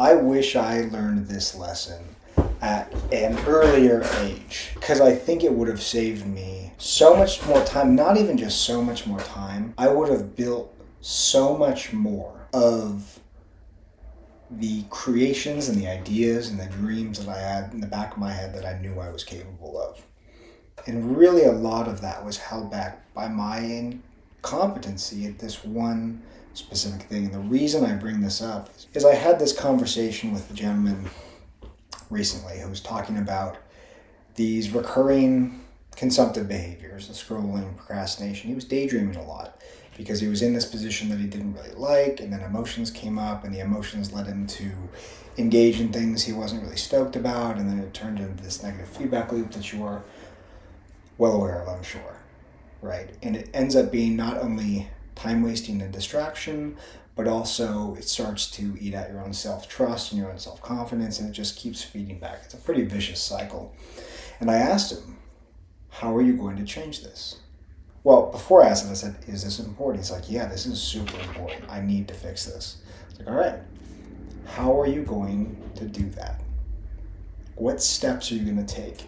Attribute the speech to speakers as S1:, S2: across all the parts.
S1: I wish I learned this lesson at an earlier age, because I think it would have saved me so much more time. Not even just so much more time, I would have built so much more of the creations and the ideas and the dreams that I had in the back of my head that I knew I was capable of. And really a lot of that was held back by my incompetency at this one specific thing. And the reason I bring this up is I had this conversation with a gentleman recently who was talking about these recurring consumptive behaviors, the scrolling, procrastination. He was daydreaming a lot because he was in this position that he didn't really like, and then emotions came up, and the emotions led him to engage in things he wasn't really stoked about, and then it turned into this negative feedback loop that you are well aware of, I'm sure, right? And it ends up being not only time wasting and distraction, but also it starts to eat at your own self-trust and your own self-confidence, and it just keeps feeding back. It's a pretty vicious cycle. And I asked him, how are you going to change this? Well, before I asked him, I said, is this important? He's like, yeah, this is super important. I need to fix this. I was like, all right, how are you going to do that? What steps are you going to take?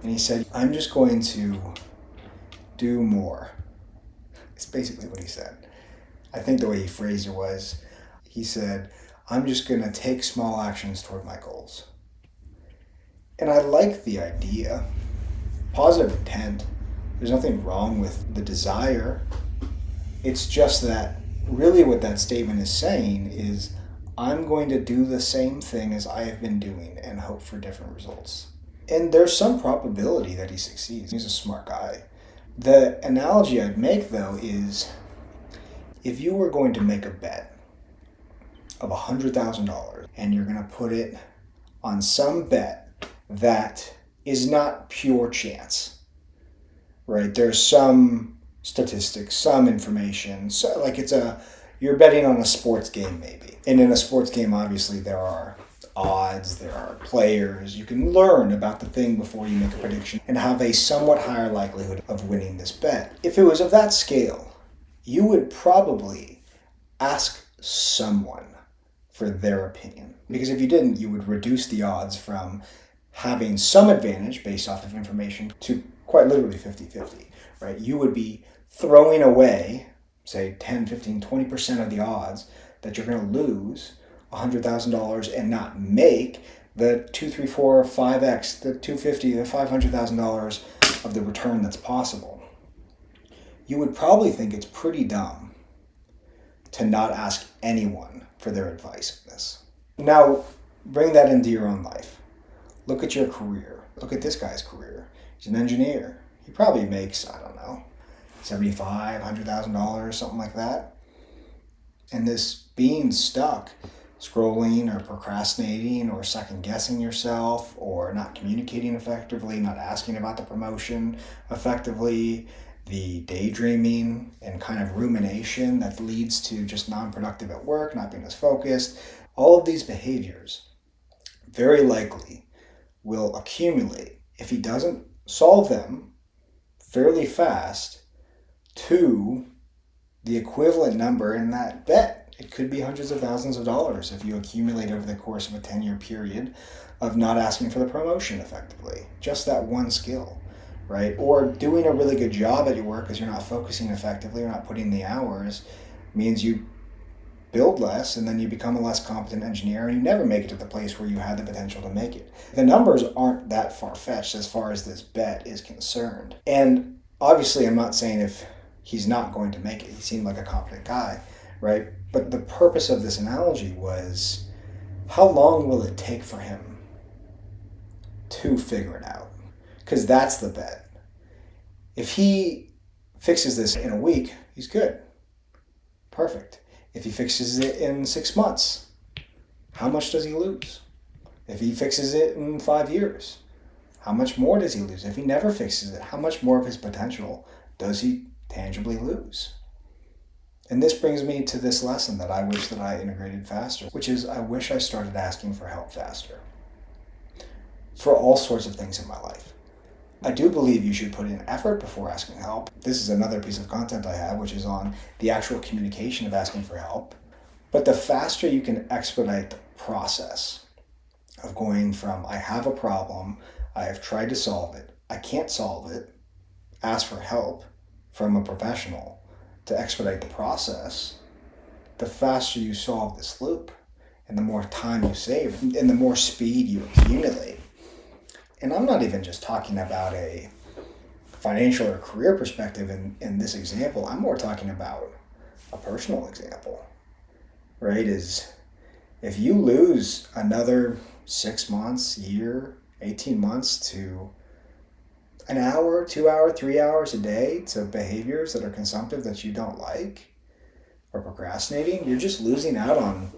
S1: And he said, I'm just going to do more. It's basically what he said. I think the way he phrased it was, he said, I'm just going to take small actions toward my goals. And I like the idea. Positive intent. There's nothing wrong with the desire. It's just that really what that statement is saying is, I'm going to do the same thing as I have been doing and hope for different results. And there's some probability that he succeeds. He's a smart guy. The analogy I'd make, though, is if you were going to make a bet of $100,000 and you're going to put it on some bet that is not pure chance, right? There's some statistics, some information. So like you're betting on a sports game maybe. And in a sports game, obviously there are odds, there are players. You can learn about the thing before you make a prediction and have a somewhat higher likelihood of winning this bet. If it was of that scale, you would probably ask someone for their opinion. Because if you didn't, you would reduce the odds from having some advantage based off of information to quite literally 50-50, right? You would be throwing away, say 10, 15, 20% of the odds that you're going to lose $100,000 and not make the 2, 3, 4, 5x, the 250, the $500,000 of the return that's possible. You would probably think it's pretty dumb to not ask anyone for their advice on this. Now, bring that into your own life. Look at your career. Look at this guy's career. He's an engineer. He probably makes, I don't know, $75,000, $100,000, something like that. And this being stuck, scrolling or procrastinating or second guessing yourself or not communicating effectively, not asking about the promotion effectively, the daydreaming and kind of rumination that leads to just non-productive at work, not being as focused, all of these behaviors very likely will accumulate if he doesn't solve them fairly fast to the equivalent number in that bet. It could be hundreds of thousands of dollars if you accumulate over the course of a 10-year period of not asking for the promotion effectively. Just that one skill, right? Or doing a really good job at your work because you're not focusing effectively or not putting the hours means you build less and then you become a less competent engineer and you never make it to the place where you had the potential to make it. The numbers aren't that far-fetched as far as this bet is concerned. And obviously I'm not saying if he's not going to make it. He seemed like a competent guy, right? But the purpose of this analogy was, how long will it take for him to figure it out? Because that's the bet. If he fixes this in a week, he's good. Perfect. If he fixes it in 6 months, how much does he lose? If he fixes it in 5 years, how much more does he lose? If he never fixes it, how much more of his potential does he tangibly lose? And this brings me to this lesson that I wish that I integrated faster, which is I wish I started asking for help faster for all sorts of things in my life. I do believe you should put in effort before asking help. This is another piece of content I have, which is on the actual communication of asking for help. But the faster you can expedite the process of going from I have a problem, I have tried to solve it, I can't solve it, ask for help from a professional to expedite the process, the faster you solve this loop and the more time you save and the more speed you accumulate. And I'm not even just talking about a financial or career perspective in this example. I'm more talking about a personal example, right? Is if you lose another 6 months, year, 18 months to an hour, 2 hour, 3 hours a day to behaviors that are consumptive that you don't like or procrastinating, you're just losing out on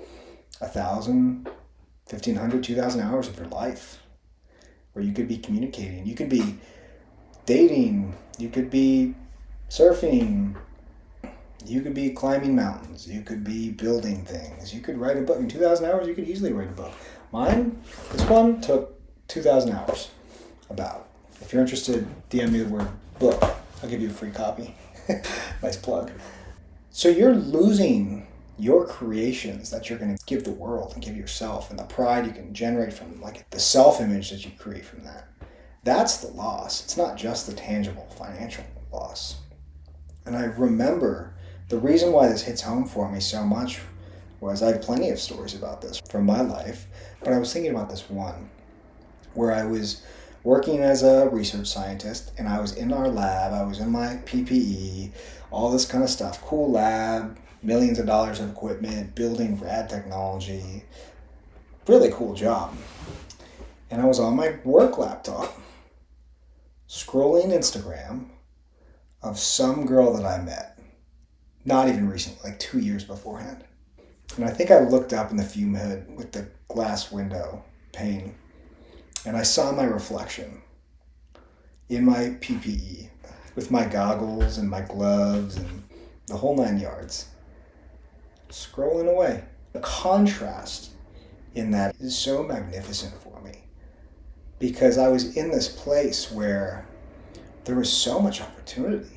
S1: 1,000, 1,500, 2,000 hours of your life where you could be communicating, you could be dating, you could be surfing, you could be climbing mountains, you could be building things, you could write a book. In 2,000 hours, you could easily write a book. This one took 2,000 hours about. If you're interested, DM me the word book. I'll give you a free copy. Nice plug. So you're losing your creations that you're going to give the world and give yourself, and the pride you can generate from like the self-image that you create from that. That's the loss. It's not just the tangible financial loss. And I remember the reason why this hits home for me so much was I have plenty of stories about this from my life, but I was thinking about this one where I was working as a research scientist and I was in our lab, I was in my PPE, all this kind of stuff, cool lab, millions of dollars of equipment, building rad technology, really cool job. And I was on my work laptop scrolling Instagram of some girl that I met, not even recently, like 2 years beforehand. And I think I looked up in the fume hood with the glass window pane and I saw my reflection in my PPE with my goggles and my gloves and the whole 9 yards, scrolling away. The contrast in that is so magnificent for me because I was in this place where there was so much opportunity.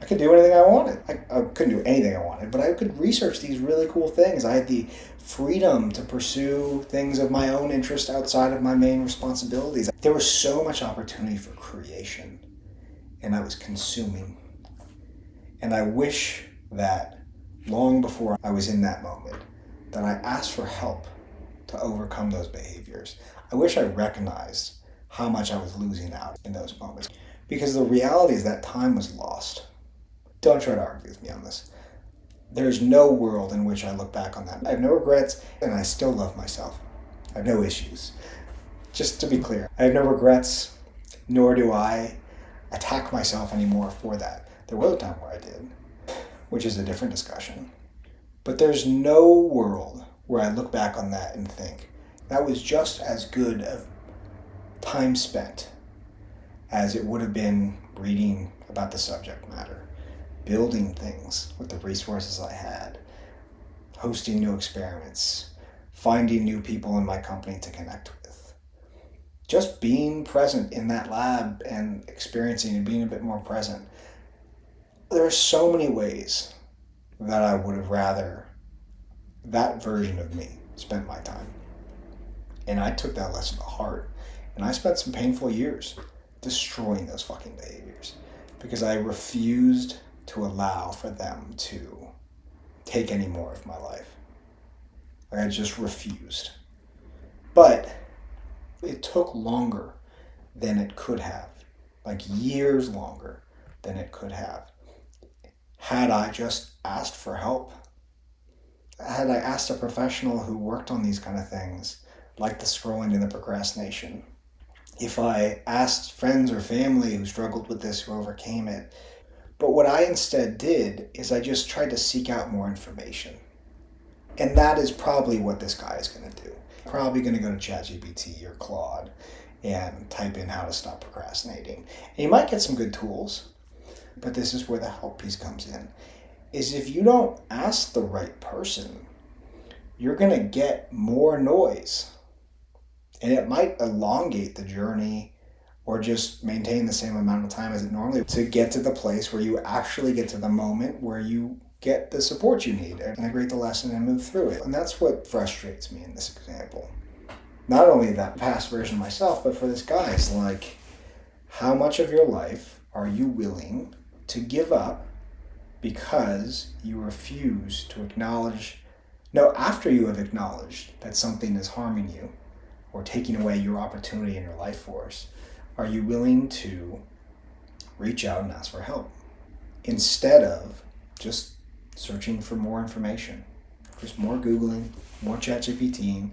S1: I could do anything I wanted. I couldn't do anything I wanted, but I could research these really cool things. I had the freedom to pursue things of my own interest outside of my main responsibilities. There was so much opportunity for creation, and I was consuming. And I wish that long before I was in that moment, that I asked for help to overcome those behaviors. I wish I recognized how much I was losing out in those moments. Because the reality is that time was lost. Don't try to argue with me on this. There's no world in which I look back on that. I have no regrets, and I still love myself. I have no issues. Just to be clear, I have no regrets, nor do I attack myself anymore for that. There was a time where I did, which is a different discussion. But there's no world where I look back on that and think, that was just as good of time spent as it would have been reading about the subject matter, building things with the resources I had, hosting new experiments, finding new people in my company to connect with. Just being present in that lab and experiencing and being a bit more present. There are so many ways that I would have rather that version of me spent my time. And I took that lesson to heart. And I spent some painful years destroying those fucking behaviors because I refused to allow for them to take any more of my life. Like I just refused. But it took longer than it could have, like years longer than it could have. Had I just asked for help, had I asked a professional who worked on these kind of things, like the scrolling and the procrastination, if I asked friends or family who struggled with this, who overcame it. But what I instead did is I just tried to seek out more information. And that is probably what this guy is going to do. Probably going to go to ChatGPT or Claude and type in how to stop procrastinating. And you might get some good tools, but this is where the help piece comes in. Is if you don't ask the right person, you're going to get more noise. And it might elongate the journey or just maintain the same amount of time as it normally to get to the place where you actually get to the moment where you get the support you need and integrate the lesson and move through it. And that's what frustrates me in this example. Not only that past version of myself, but for this guy, it's like, how much of your life are you willing to give up because you refuse to acknowledge, no, after you have acknowledged that something is harming you or taking away your opportunity in your life force, are you willing to reach out and ask for help instead of just searching for more information, just more Googling, more ChatGPTing,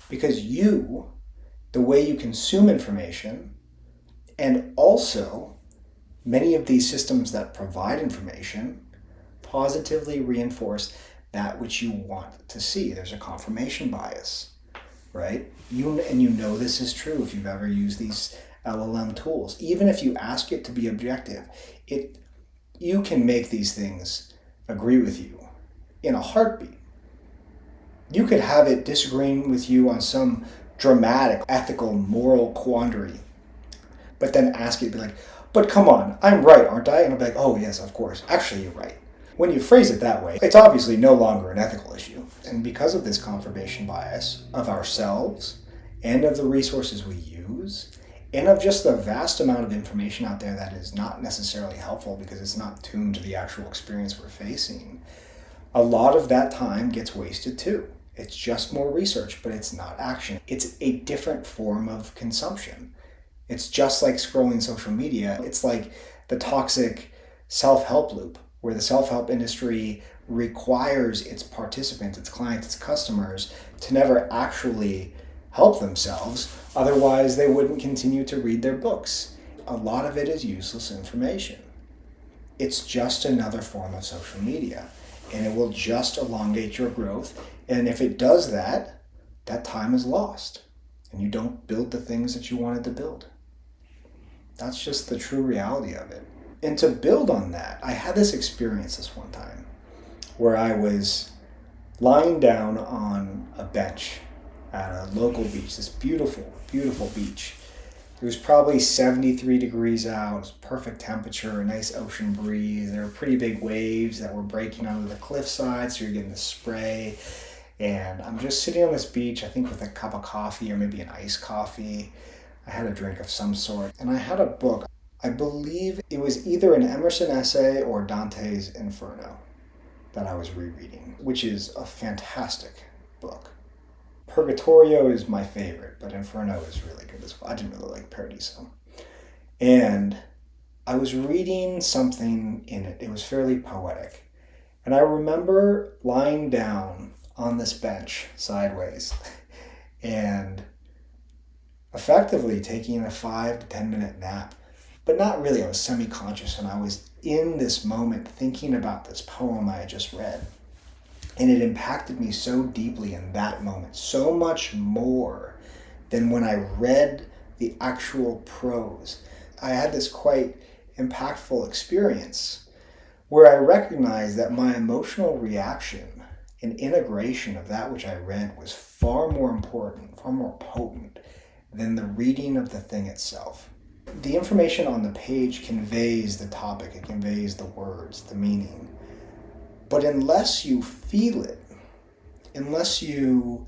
S1: because the way you consume information, and also many of these systems that provide information positively reinforce that which you want to see. There's a confirmation bias, right? You know this is true if you've ever used these LLM tools. Even if you ask it to be objective, you can make these things agree with you in a heartbeat. You could have it disagreeing with you on some dramatic, ethical, moral quandary, but then ask it, be like, but come on, I'm right, aren't I? And I'll be like, oh yes, of course. Actually, you're right. When you phrase it that way, it's obviously no longer an ethical issue. And because of this confirmation bias of ourselves and of the resources we use, and of just the vast amount of information out there that is not necessarily helpful because it's not tuned to the actual experience we're facing, a lot of that time gets wasted too. It's just more research, but it's not action. It's a different form of consumption. It's just like scrolling social media. It's like the toxic self-help loop, where the self-help industry requires its participants, its clients, its customers to never actually help themselves. Otherwise, they wouldn't continue to read their books. A lot of it is useless information. It's just another form of social media, and it will just elongate your growth. And if it does that, that time is lost, and you don't build the things that you wanted to build. That's just the true reality of it. And to build on that, I had this experience this one time where I was lying down on a bench at a local beach, this beautiful, beautiful beach. It was probably 73 degrees out, it was perfect temperature, a nice ocean breeze. There were pretty big waves that were breaking onto the cliffside, so you're getting the spray. And I'm just sitting on this beach, I think with a cup of coffee or maybe an iced coffee. I had a drink of some sort, and I had a book. I believe it was either an Emerson essay or Dante's Inferno that I was rereading, which is a fantastic book. Purgatorio is my favorite, but Inferno is really good as well. I didn't really like Paradiso. And I was reading something in it. It was fairly poetic. And I remember lying down on this bench sideways and effectively taking a 5 to 10 minute nap. But not really. I was semi-conscious, and I was in this moment thinking about this poem I had just read. And it impacted me so deeply in that moment, so much more than when I read the actual prose. I had this quite impactful experience where I recognized that my emotional reaction and integration of that which I read was far more important, far more potent than the reading of the thing itself. The information on the page conveys the topic, it conveys the words, the meaning. But unless you feel it, unless you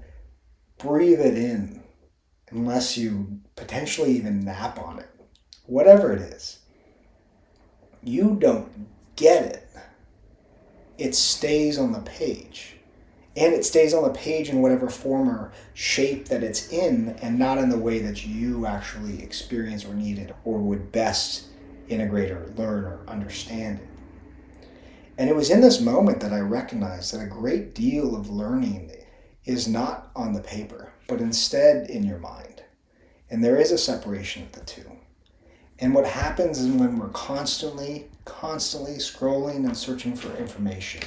S1: breathe it in, unless you potentially even nap on it, whatever it is, you don't get it. It stays on the page. And it stays on the page in whatever form or shape that it's in, and not in the way that you actually experience or need it, or would best integrate or learn or understand it. And it was in this moment that I recognized that a great deal of learning is not on the paper, but instead in your mind. And there is a separation of the two. And what happens is when we're constantly scrolling and searching for information,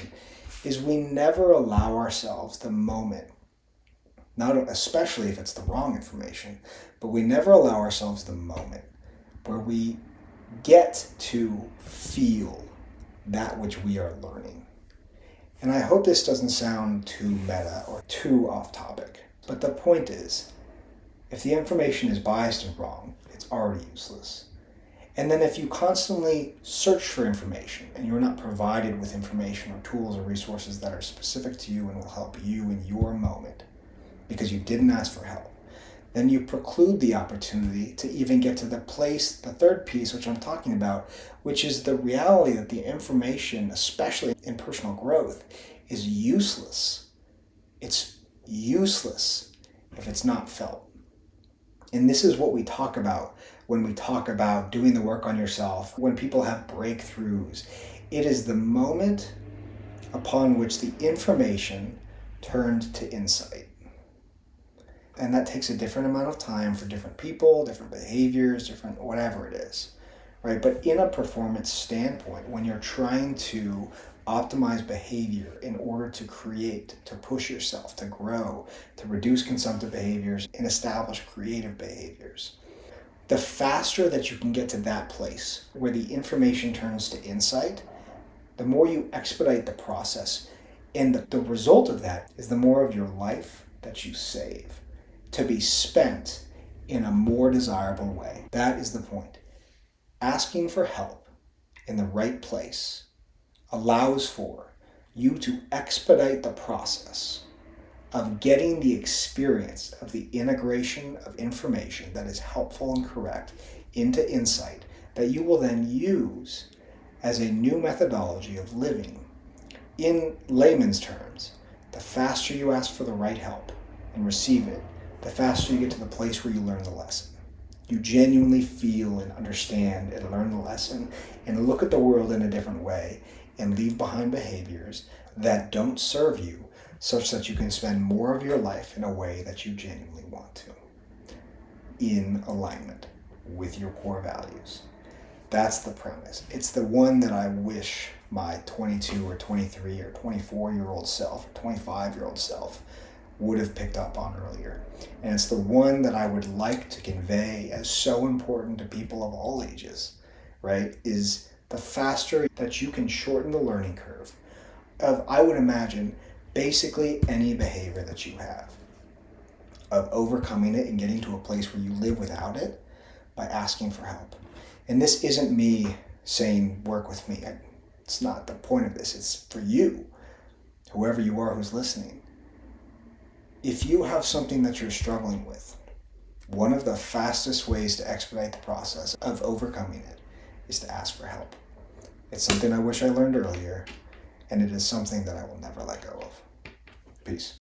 S1: is we never allow ourselves the moment, not especially if it's the wrong information, but we never allow ourselves the moment where we get to feel that which we are learning. And I hope this doesn't sound too meta or too off topic, but the point is, if the information is biased and wrong, it's already useless. And then if you constantly search for information and you're not provided with information or tools or resources that are specific to you and will help you in your moment because you didn't ask for help, then you preclude the opportunity to even get to the place, the third piece, which I'm talking about, which is the reality that the information, especially in personal growth, is useless. It's useless if it's not felt. And this is what we talk about when we talk about doing the work on yourself, when people have breakthroughs. It is the moment upon which the information turned to insight. And that takes a different amount of time for different people, different behaviors, different whatever it is, right? But in a performance standpoint, when you're trying to optimize behavior in order to create, to push yourself, to grow, to reduce consumptive behaviors and establish creative behaviors, the faster that you can get to that place where the information turns to insight, the more you expedite the process. And the result of that is the more of your life that you save to be spent in a more desirable way. That is the point. Asking for help in the right place allows for you to expedite the process of getting the experience of the integration of information that is helpful and correct into insight that you will then use as a new methodology of living. In layman's terms, the faster you ask for the right help and receive it, the faster you get to the place where you learn the lesson. You genuinely feel and understand and learn the lesson and look at the world in a different way and leave behind behaviors that don't serve you, such that you can spend more of your life in a way that you genuinely want to, in alignment with your core values. That's the premise. It's the one that I wish my 22 or 23 or 24-year-old self or 25-year-old self would have picked up on earlier. And it's the one that I would like to convey as so important to people of all ages, right? Is the faster that you can shorten the learning curve of, I would imagine, basically any behavior that you have, of overcoming it and getting to a place where you live without it by asking for help. And this isn't me saying, work with me. It's not the point of this. It's for you, whoever you are who's listening. If you have something that you're struggling with, one of the fastest ways to expedite the process of overcoming it is to ask for help. It's something I wish I learned earlier, and it is something that I will never let go of. Peace.